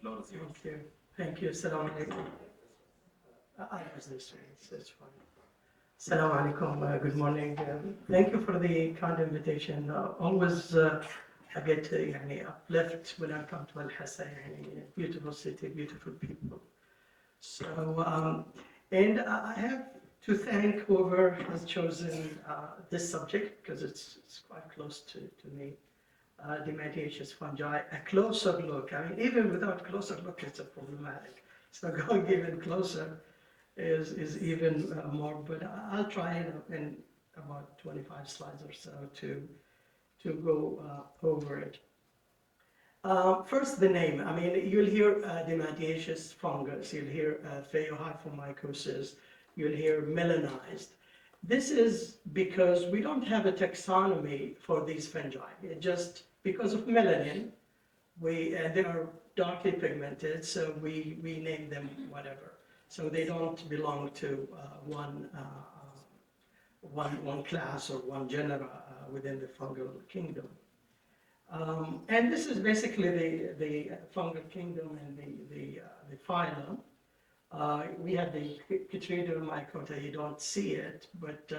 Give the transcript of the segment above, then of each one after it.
floor is yours. Thank you. Thank you. Assalamu alaikum. I was this way, so it's fine. Assalamu alaikum. Good morning. Thank you for the kind invitation. Always I get يعني uplift when I come to Al-Hassa. Beautiful city, beautiful people. So, and I have to thank whoever has chosen this subject because it's quite close to me. Dermatiaceous fungi, a closer look. I mean, even without closer look, it's a problematic. So going even closer is even more, but I'll try in about 25 slides or so to go over it. First, the name. I mean, you'll hear dermatiaceous fungus, you'll hear phaeohyphomycosis, you'll hear melanized. This is because we don't have a taxonomy for these fungi. It just because of melanin, they are darkly pigmented, so we name them whatever. So they don't belong to one class or one genera within the fungal kingdom. And this is basically the fungal kingdom and the phylum. We have the Chytridium mycota, you don't see it, but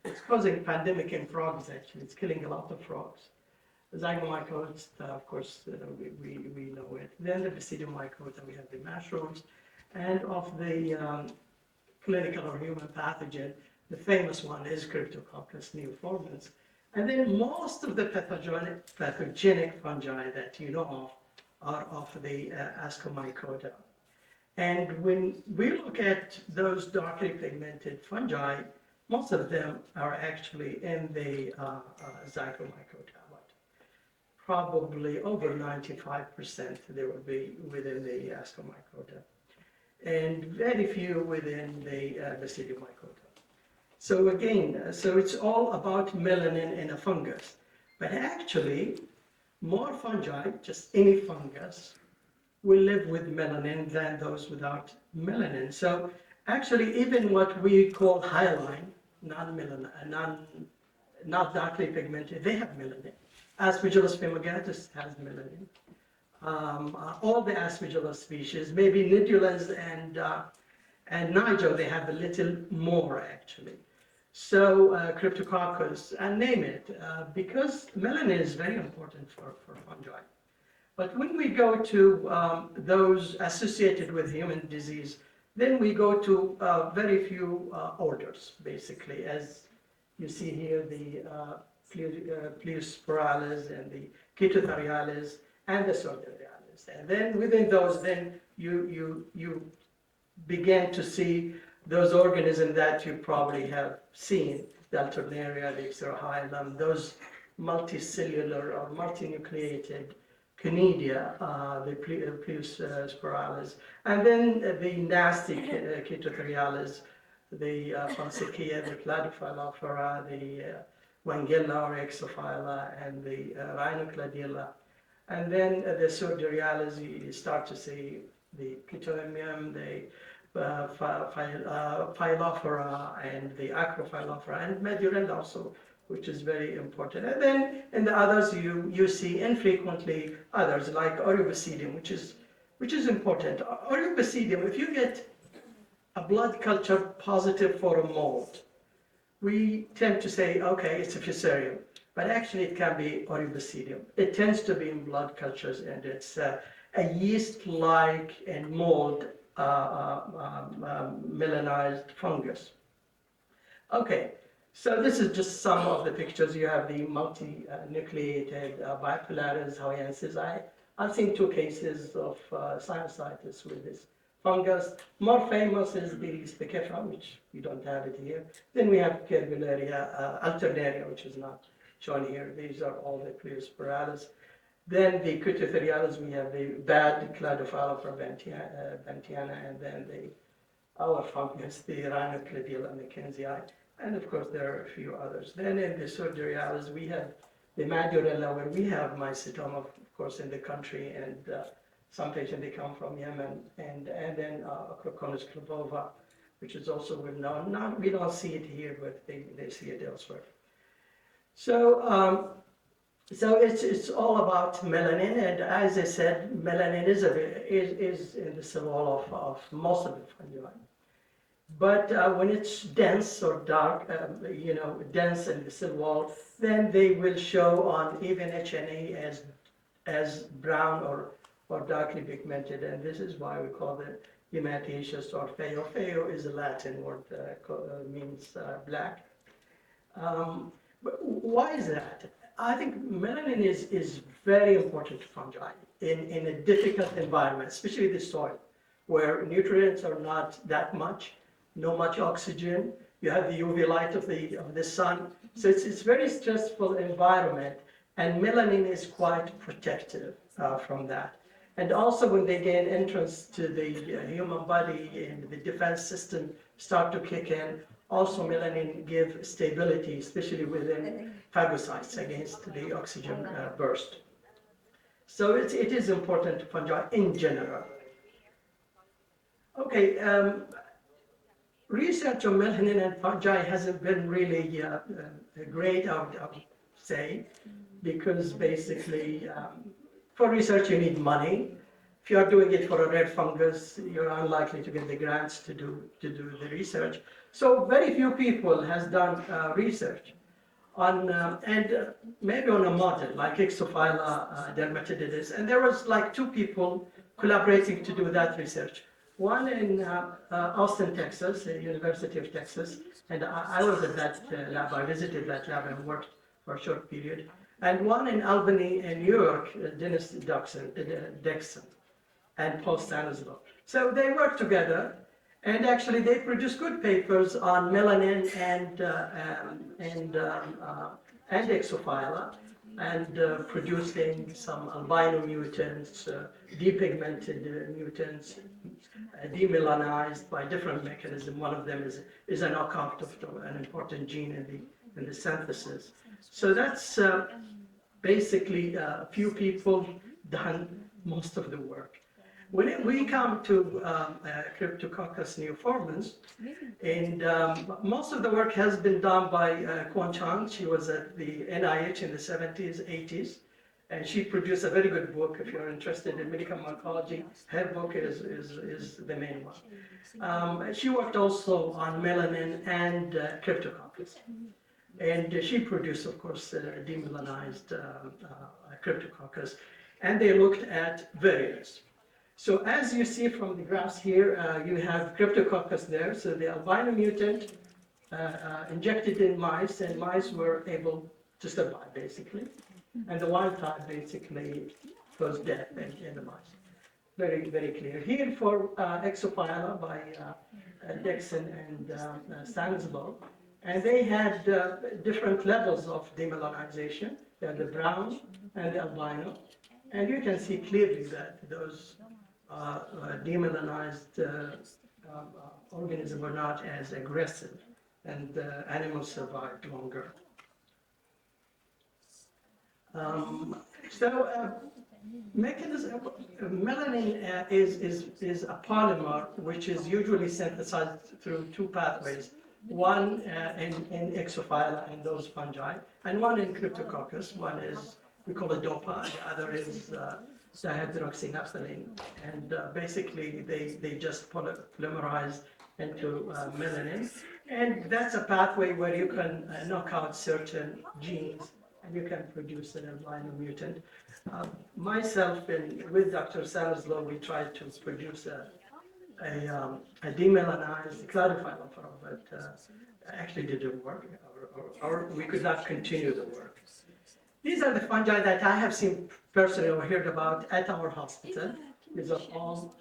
it's causing pandemic in frogs actually, it's killing a lot of frogs. The Zygomycotes, of course, we know it. Then the Basidium mycota, we have the mushrooms, and of the clinical or human pathogen, the famous one is Cryptococcus neoformans. And then most of the pathogenic fungi that you know of are of the Ascomycota. And when we look at those darkly pigmented fungi, most of them are actually in the Zygomycota. Probably over 95% they will be within the Ascomycota, and very few within the Basidium mycota. So again, so it's all about melanin in a fungus, but actually more fungi, just any fungus, will live with melanin than those without melanin. So actually even what we call hyaline, not darkly pigmented, they have melanin. Aspergillus fumigatus has melanin. All the Aspergillus species, maybe Nidulans and Nigel, they have a little more actually. So Cryptococcus, and name it, because melanin is very important for fungi. But when we go to those associated with human disease, then we go to very few orders, basically, as you see here, the Pleiosporales and the Chaetotheriales and the Sorderiales. And then within those, then you begin to see those organisms that you probably have seen, the Alternaria, the Xerohylum, those multicellular or multinucleated Conidia, the Pleiosporales, and then the nasty Chaetotheriales, the Fonseca, the Cladophyllophyra, the Wangella or Exophylla, and the Rhinocladilla. And then the Sorderiales, you start to see the Pitoemium, the Phylophora, and the Acrophylophora, and Medurella also, which is very important. And then in the others, you see infrequently others like Aureobasidium, which is important. Aureobasidium, if you get a blood culture positive for a mold, we tend to say, okay, it's a fusarium, but actually it can be Aureobasidium. It tends to be in blood cultures, and it's a yeast-like and mold melanized fungus. Okay, so this is just some of the pictures. You have the multi-nucleated Bipolaris hawaiiensis. I've seen 2 cases of sinusitis with this fungus. More famous is the Spicaphra, which we don't have it here. Then we have Kervularia alternaria, which is not shown here. These are all the Pleiosporales. Then the Chaetotheriales, we have the bad Cladophyllophyra bantiana, and then our fungus, the Rhinocladilla McKenzii, and of course there are a few others. Then in the Sorderiales, we have the Madurella, where we have mycetoma, of course, in the country, and some patients, they come from Yemen, and then Acroconus clavova, which is also well known. We don't see it here, but they see it elsewhere. So So it's all about melanin, and as I said, melanin is in the cell wall of most of the fungi. But when it's dense or dark, dense in the cell wall, then they will show on even HNA as brown or darkly pigmented, and this is why we call it Dermatiaceous or Feo. Feo is a Latin word, means black. But why is that? I think melanin is very important to fungi in a difficult environment, especially the soil, where nutrients are not that much, no much oxygen. You have the UV light of the sun, so it's very stressful environment, and melanin is quite protective from that. And also when they gain entrance to the human body and the defense system start to kick in, also melanin give stability, especially within phagocytes against the oxygen burst. So it is important to fungi in general. Okay, research on melanin and fungi hasn't been really great, I would say, because basically for research you need money. If you are doing it for a rare fungus, you're unlikely to get the grants to do the research. So very few people has done research on maybe on a model like Ixophylla dermatidis, and there was like two people collaborating to do that research. One in Austin, Texas, University of Texas, and I was at that lab. I visited that lab and worked for a short period. And one in Albany, in New York, Dennis Dixon and Paul Stanislaw. So they worked together, and actually they produced good papers on melanin and Ixophylla, and producing some albino mutants, depigmented mutants, demelanized by different mechanisms. One of them is a knockout of an important gene in the synthesis. So that's basically a few people done most of the work. When we come to Cryptococcus neoformans, and most of the work has been done by Kwon Chang. She was at the NIH in the 70s, 80s, and she produced a very good book. If you're interested in medical oncology, her book is the main one. She worked also on melanin and Cryptococcus. And she produced, of course, demelanized Cryptococcus, and they looked at variants. So as you see from the graphs here, you have Cryptococcus there. So the albino mutant injected in mice, and mice were able to survive, basically. And the wild type basically was dead in the mice. Very, very clear. Here for Ixophylla by Dixon and Stanislaw. And they had different levels of demelanization. They had the brown and the albino. And you can see clearly that those demelanized organisms were not as aggressive, and animals survived longer. Mechanism, melanin is a polymer which is usually synthesized through two pathways. One in Ixophylla and those fungi, and one in Cryptococcus. One is, we call it DOPA, and the other is dihydroxynaphthalene. And basically, they just polymerize into melanin. And that's a pathway where you can knock out certain genes and you can produce an albino mutant. Myself and with Dr. Stanislaw, we tried to produce a demelanized clarified form, but actually didn't work, or we could not continue the work. These are the fungi that I have seen personally or heard about at our hospital. These are all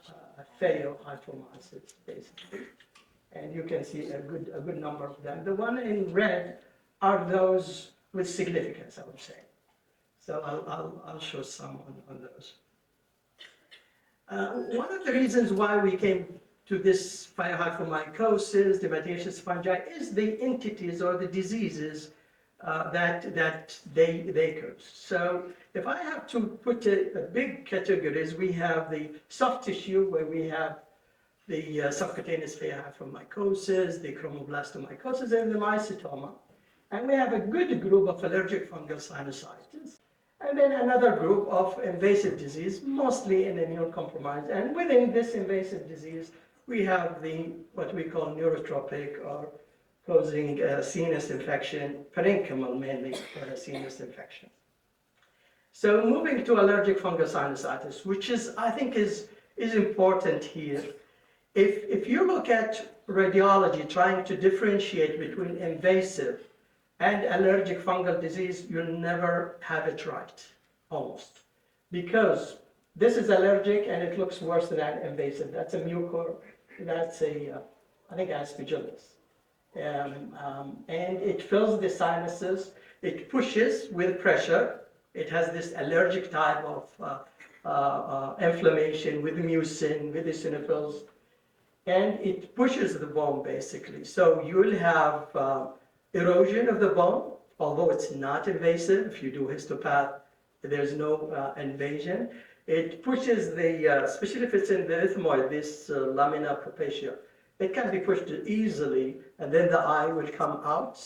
phaeohyphomyces, basically. And you can see a good number of them. The one in red are those with significance, I would say. So I'll show some on those. One of the reasons why we came to this phaeohyphomycosis, Dermatiaceous fungi, is the entities or the diseases that they cause. So if I have to put a big categories, we have the soft tissue where we have the subcutaneous phaeohyphomycosis, the chromoblastomycosis, and the mycetoma. And we have a good group of allergic fungal sinusitis. And then another group of invasive disease, mostly in immune-compromised. And within this invasive disease, we have the what we call neurotropic, or causing sinus infection, parenchymal mainly sinus infection. So moving to allergic fungal sinusitis, which is, I think, is important here. If you look at radiology trying to differentiate between invasive and allergic fungal disease, you'll never have it right, almost. Because this is allergic and it looks worse than invasive. That's a mucor, that's I think aspergillus. And it fills the sinuses, it pushes with pressure, it has this allergic type of inflammation with mucin, with eosinophils, and it pushes the bone basically. So you'll have erosion of the bone, although it's not invasive. If you do histopath, there's no invasion. It pushes the, especially if it's in the ethmoid, this lamina propria, it can be pushed easily, and then the eye will come out.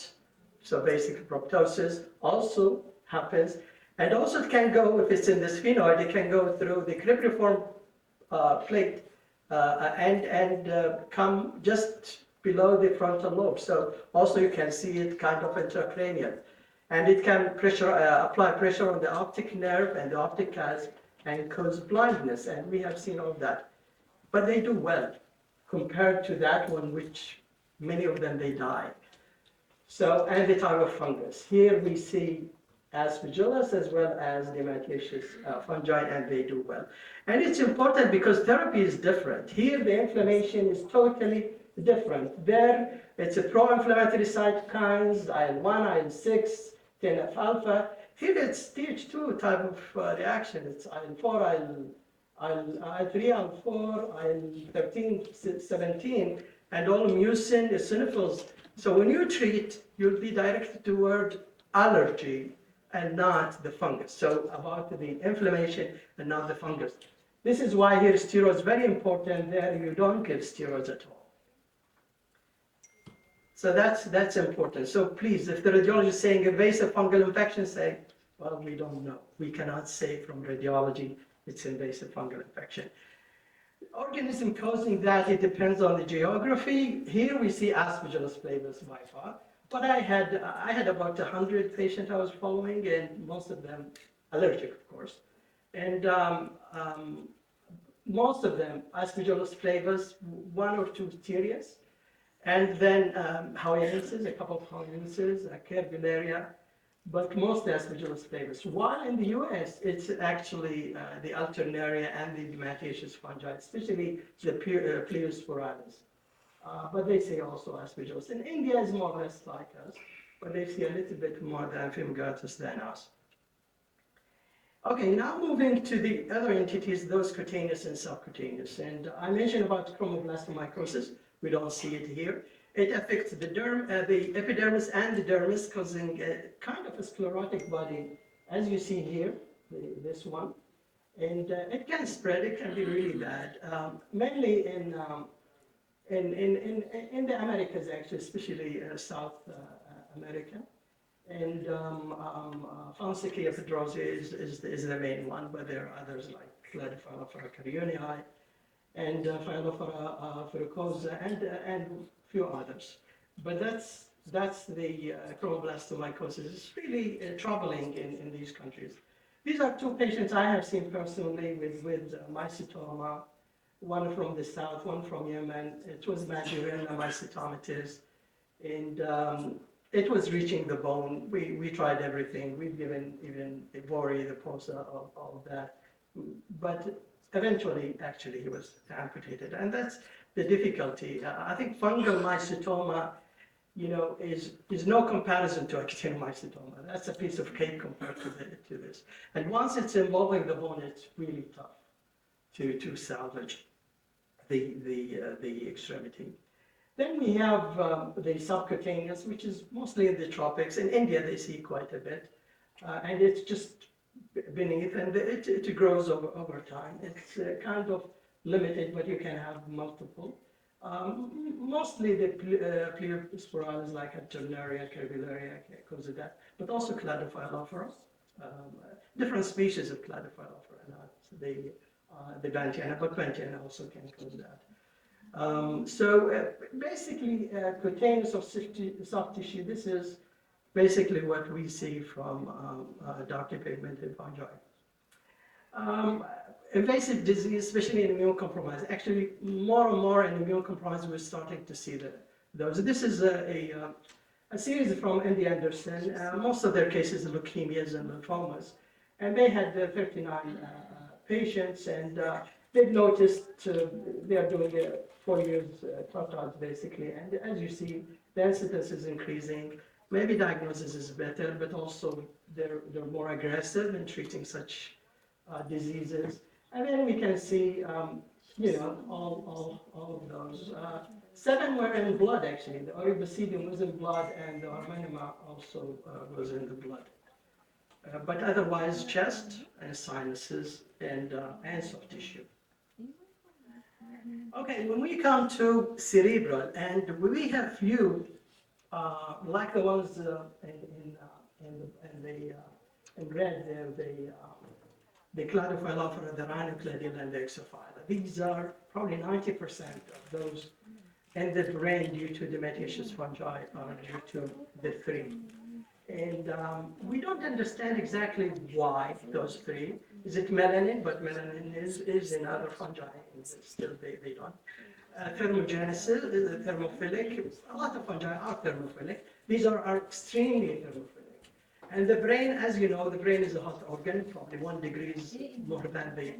So basically proptosis also happens. And also it can go, if it's in the sphenoid, it can go through the cribriform plate and come just below the frontal lobe. So also you can see it kind of intracranial. And it can apply pressure on the optic nerve and the optic chiasm and cause blindness. And we have seen all that. But they do well compared to that one, which many of them, they die. So, and the type of fungus. Here we see aspergillus as well as Dermatiaceous fungi, and they do well. And it's important because therapy is different. Here the inflammation is totally different. There it's a pro-inflammatory cytokines, IL-1, IL-6, TNF-alpha. Here it's stage 2 type of reaction. It's IL-4, IL-3, IL-4, IL-13, 17, and all mucin, eosinophils. So when you treat, you'll be directed toward allergy and not the fungus. So about the inflammation and not the fungus. This is why here steroids very important. There you don't give steroids at all. So that's important. So please, if the radiologist is saying invasive fungal infection, say, well, we don't know. We cannot say from radiology it's invasive fungal infection. Organism causing that, it depends on the geography. Here we see Aspergillus flavus by far. But I had about 100 patients I was following, and most of them allergic, of course. And most of them Aspergillus flavus, 1 or 2 serious, and then Howaiensis, a couple of Howaiensis, Kervularia, but mostly Aspergillus flavus. While in the US, it's actually the Alternaria and the Dermatiaceous fungi, especially the Pleiosporanus. But they say also Aspergillus. In India is more or less like us, but they see a little bit more the Amphibogatus than us. Okay, now moving to the other entities, those cutaneous and subcutaneous. And I mentioned about chromoblastomycosis. We don't see it here. It affects the epidermis and the dermis, causing a kind of a sclerotic body, as you see here, this one. And it can spread. It can be really bad, mainly in the Americas, actually, especially South America. And Fonseca pedrosa is the main one, but there are others like Cladiphylophora carionii and Phylophora furucosa and a few others. But that's the chromoblastomycosis. It's really troubling in these countries. These are 2 patients I have seen personally with mycetoma. One from the south, one from Yemen. It was Majorella mycetomatis, and it was reaching the bone. We tried everything. We've given even the Vori, the POSA, all of that. But eventually, actually, he was amputated. And that's the difficulty. I think fungal mycetoma, is no comparison to actinomycetoma. That's a piece of cake compared to this. And once it's involving the bone, it's really tough to salvage the extremity. Then we have the subcutaneous, which is mostly in the tropics. In India, they see quite a bit. And it's just beneath, and it grows over time. It's kind of limited, but you can have multiple. Mostly the Pleiosporanus like Alternaria, Kervularia, cause of that, but also Cladiphylophorus. different species of Cladophilophyra, not the Bantiana, but Bantiana also can cause that. Basically, cutaneous or soft tissue, this is basically what we see from darkly pigmented fungi. Um, Invasive disease, especially in immunocompromised. Actually, more and more in immunocompromised, we're starting to see those. This is a series from MD Anderson. Most of their cases are leukemias and lymphomas. And they had 39 patients, and they've noticed they are doing 4 years trials basically. And as you see, the incidence is increasing. Maybe diagnosis is better, but also they're more aggressive in treating such diseases. And then we can see, all of those. 7 were in blood, actually. The Oribasidium was in blood, and the Armenema also was in the blood. But otherwise, chest and sinuses and soft tissue. Okay, when we come to cerebral, and we have few, like the ones in red there, the Cladophilophyra, the Rhinocladial, and the Exophyla. These are probably 90% of those in the brain due to Dermatiaceous fungi are due to the 3. And we don't understand exactly why those 3. Is it melanin? But melanin is in other fungi, and still they don't. Thermogenesis, thermophilic. A lot of fungi are thermophilic. These are extremely thermophilic. And the brain, as you know, the brain is a hot organ, probably 1 degree more than the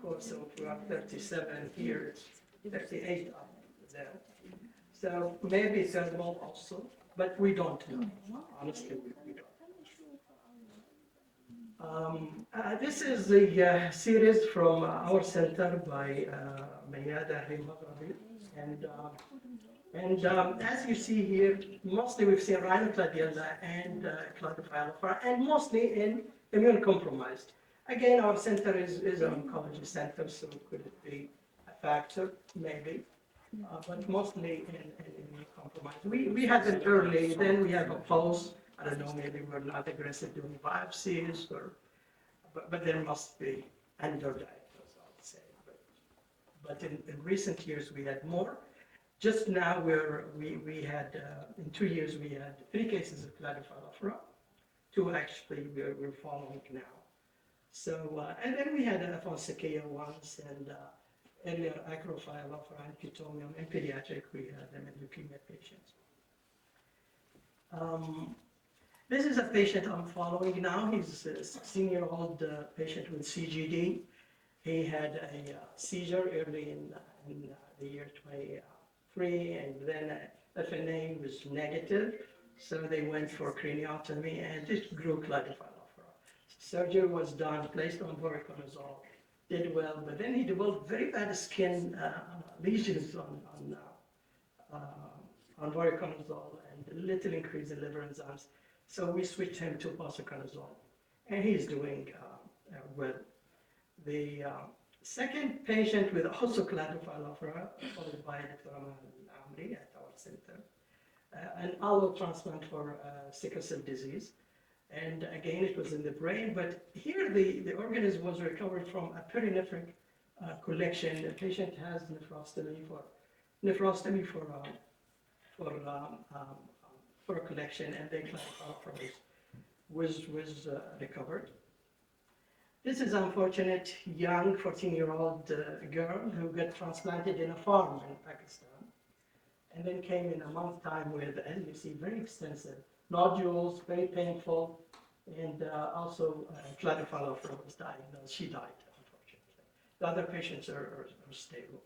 core. So if we are 37 here, it's 38 up there. So maybe thermal also, but we don't know. Honestly, we don't. This is the series from our center by Mayada Himagami. And as you see here, mostly we've seen Rhinocladial and Cladophilophyra, and mostly in immune-compromised. Again, our center is an oncology center, so could it be a factor? Maybe. But mostly in immune-compromised. We had it early, then we have a pulse. I don't know, maybe we're not aggressive doing biopsies, but there must be underdiagnosed, I would say. But in recent years, we had more. Just now, we had, in 2 years, we had 3 cases of Cladophilophyra. 2 actually we're following now. So, and then we had Fonseca once, and earlier Acrophylophora and Cutomium. In pediatric, we had them in leukemia patients. This is a patient I'm following now. He's a 16-year-old patient with CGD. He had a seizure early in the year 23, and then FNA was negative, so they went for craniotomy, and it grew Cladophilophyra. Surgery was done, placed on voriconazole, did well, but then he developed very bad skin lesions on voriconazole and a little increase in liver enzymes. So we switched him to posaconazole, and he's doing well. The second patient with also Cladophilophyra, followed by Dr. Amri at our center, an allo transplant for sickle cell disease. And again, it was in the brain, but here the organism was recovered from a perinephric collection. The patient has nephrostomy for a collection, and then Cladophilophyra was recovered. This is unfortunate young 14-year-old girl who got transplanted in a farm in Pakistan, and then came in a month's time with, as you see, very extensive nodules, very painful, and also Cladophilophyra was diagnosed. She died, unfortunately. The other patients are stable.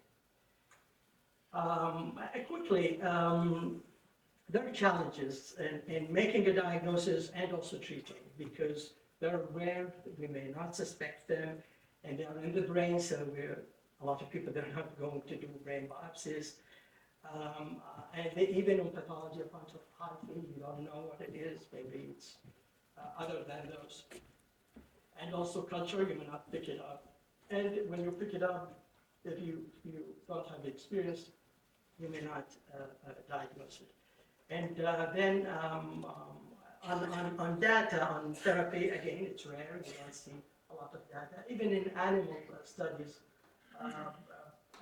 Quickly, there are challenges in making a diagnosis and also treating, because they're rare, we may not suspect them, and they are in the brain, so a lot of people, they're not going to do brain biopsies. And even on pathology of front of hyphae, you don't know what it is, maybe it's other than those. And also culture, you may not pick it up. And when you pick it up, if you don't have the experience, you may not diagnose it. And then on data, on therapy, again, it's rare, you don't see a lot of data. Even in animal studies,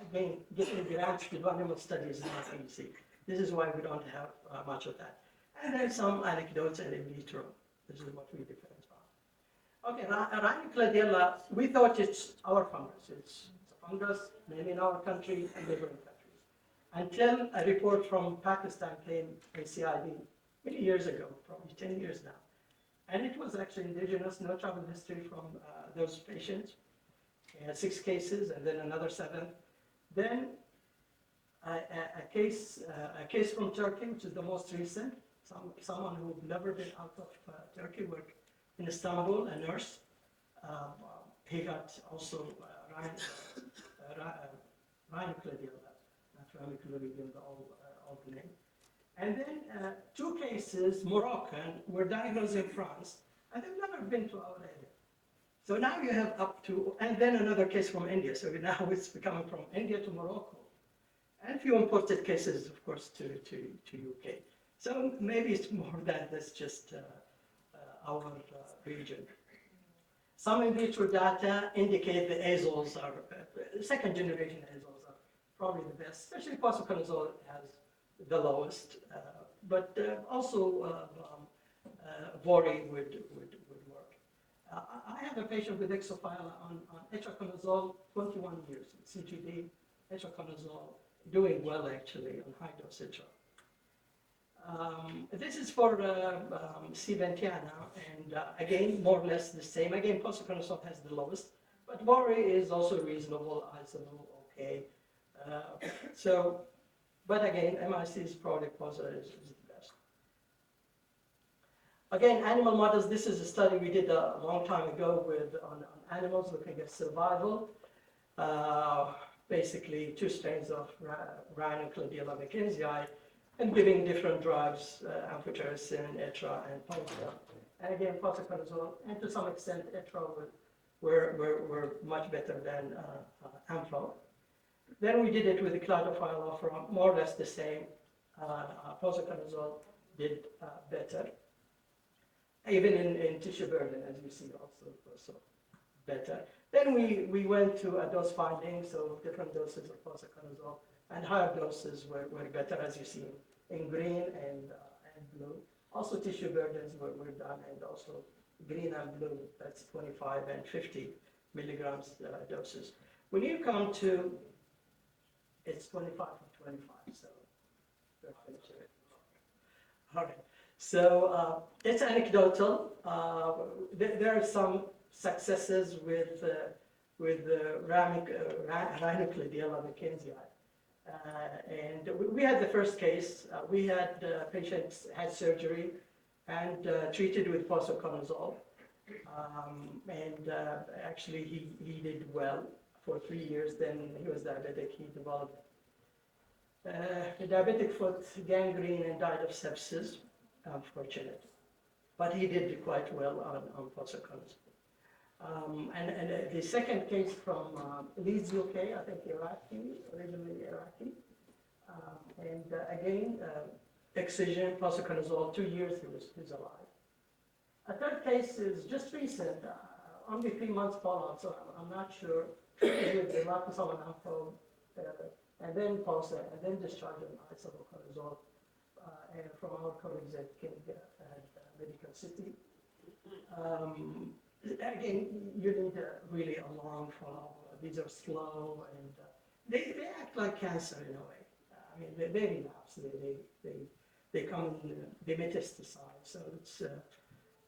again, getting grants to do animal studies is not easy. This is why we don't have much of that. And then some anecdotes and in vitro. This is what we depend on. Okay, Rhinocladiella, we thought it's our fungus. It's a fungus, mainly in our country and neighboring countries. Until a report from Pakistan came in CID many years ago, probably 10 years now. And it was actually indigenous, no travel history from those patients. We had 6 cases and then another 7. Then a case from Turkey, which is the most recent, someone who never been out of Turkey, worked in Istanbul, a nurse. He got also rhinocladiella, not rhinocladiella, all the name. And then 2 cases, Moroccan, were diagnosed in France, and they've never been to our area. So now you have up to, and then another case from India. So now it's becoming from India to Morocco. And a few imported cases, of course, to UK. So maybe it's more than that's just our region. Some in vitro data indicate the azoles are, second generation azoles are probably the best, especially posaconazole has the lowest, but also Vori would work. I have a patient with Exophyla on itraconazole, 21 years, CGD, itraconazole, doing well actually on high dose itra. This is for C. ventiana, and again, more or less the same. Again, posaconazole has the lowest, but Vori is also reasonable, isolo, okay. But again, MIC's product is the best. Again, animal models, this is a study we did a long time ago on animals looking at survival. Basically, 2 strains of Rhinocladiella mckinseyii, and giving different drugs, amphotericin, etra, and posa. And again, posaconazole, and to some extent, etra were much better than ampho. Then we did it with the cladophile from more or less the same. Posaconazole did better. Even in tissue burden, as you see, also better. Then we went to a dose finding, so different doses of posaconazole, and higher doses were better, as you see in green and blue. Also tissue burdens were done, and also green and blue, that's 25 and 50 milligrams doses. When you come to, it's 25 and 25, so all right. So it's anecdotal. There are some successes with Rhinocladiella mckinseyii. And we had the first case. We had patients had surgery and treated with posaconazole. And actually he did well for 3 years. Then he was diabetic. He developed a diabetic foot gangrene and died of sepsis, unfortunately. But he did quite well on posaconazole. And the second case from Leeds, UK, I think originally Iraqi. And again, excision, posaconazole, 2 years he's alive. A third case is just recent, only 3 months follow-up, so I'm not sure. With the liposomal ampho, and then posa, and then discharge on isoconazole, and from our colleagues at King Medical City. Again, you need really a long follow-up. These are slow, and they act like cancer in a way. I mean, they relapse. They come in, they metastasize. So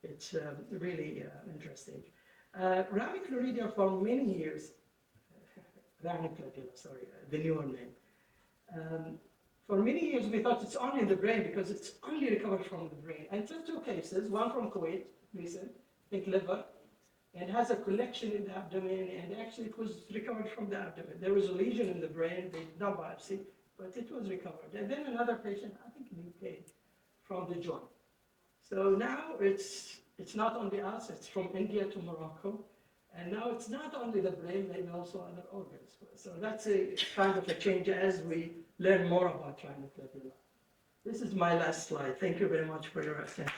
it's really interesting. Rhinocladiella for many years. Rhinocladiella, sorry, the newer name. For many years, we thought it's only in the brain because it's only recovered from the brain. Until 2 cases, one from Kuwait, recent, I think liver, and has a collection in the abdomen, and actually it was recovered from the abdomen. There was a lesion in the brain, they did not biopsy, but it was recovered. And then another patient, I think in the UK, from the joint. So now it's not only us, it's from India to Morocco, and now it's not only the brain, maybe also other organs. So that's a kind of a change as we learn more about Rhinocladiella. This is my last slide. Thank you very much for your attention.